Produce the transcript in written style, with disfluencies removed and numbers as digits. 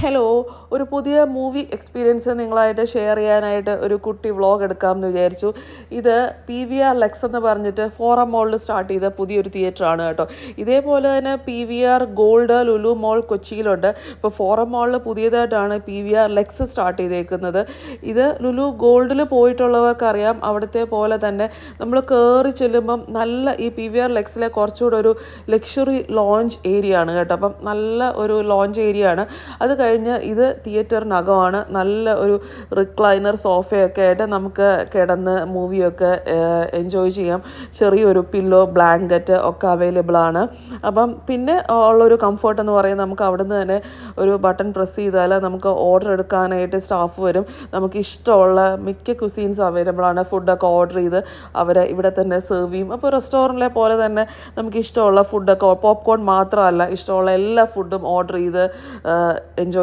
Hello, ഒരു പുതിയ movie experience നിങ്ങളായിട്ട് ഷെയർ ചെയ്യാനായിട്ട് ഒരു കുട്ടി വ്ളോഗ് എടുക്കാമെന്ന് വിചാരിച്ചു. ഇത് PVR ലെക്സ് എന്ന് പറഞ്ഞിട്ട് ഫോറം മോളിൽ സ്റ്റാർട്ട് ചെയ്ത പുതിയൊരു തിയേറ്ററാണ് കേട്ടോ. ഇതേപോലെ തന്നെ PVR ഗോൾഡ് ലുലു മോൾ കൊച്ചിയിലുണ്ട്. ഇപ്പോൾ ഫോറം മോളിൽ പുതിയതായിട്ടാണ് PVR ലെക്സ് സ്റ്റാർട്ട് ചെയ്തേക്കുന്നത്. ഇത് ലുലു ഗോൾഡിൽ പോയിട്ടുള്ളവർക്കറിയാം, അവിടുത്തെ പോലെ തന്നെ നമ്മൾ കയറി ചെല്ലുമ്പം നല്ല ഈ PVR ലെക്സിലെ കുറച്ചുകൂടെ ഒരു ലക്ഷറി ലോഞ്ച് ഏരിയ ആണ് കേട്ടോ. അപ്പം നല്ല ഒരു ലോഞ്ച് ഏരിയ ആണ്. അത് കഴിഞ്ഞ് ഇത് തിയേറ്ററിനകമാണ്. നല്ല ഒരു റിക്ലൈനർ സോഫയൊക്കെ ആയിട്ട് നമുക്ക് കിടന്ന് മൂവിയൊക്കെ എൻജോയ് ചെയ്യാം. ചെറിയൊരു പില്ലോ ബ്ലാങ്കറ്റ് ഒക്കെ അവൈലബിൾ ആണ്. അപ്പം പിന്നെ ഉള്ളൊരു കംഫർട്ട് എന്ന് പറയുന്നത് നമുക്ക് അവിടുന്ന് തന്നെ ഒരു ബട്ടൺ പ്രസ് ചെയ്താൽ നമുക്ക് ഓർഡർ എടുക്കാനായിട്ട് സ്റ്റാഫ് വരും. നമുക്ക് ഇഷ്ടമുള്ള മിക്ക കുസീൻസ് അവൈലബിൾ ആണ്. ഫുഡൊക്കെ ഓർഡർ ചെയ്ത് അവർ ഇവിടെ തന്നെ സെർവ് ചെയ്യും. അപ്പോൾ റെസ്റ്റോറൻറ്റിലെ പോലെ തന്നെ നമുക്ക് ഇഷ്ടമുള്ള ഫുഡൊക്കെ, പോപ്കോൺ മാത്രമല്ല, ഇഷ്ടമുള്ള എല്ലാ ഫുഡും ഓർഡർ ചെയ്ത് എൻജോയ്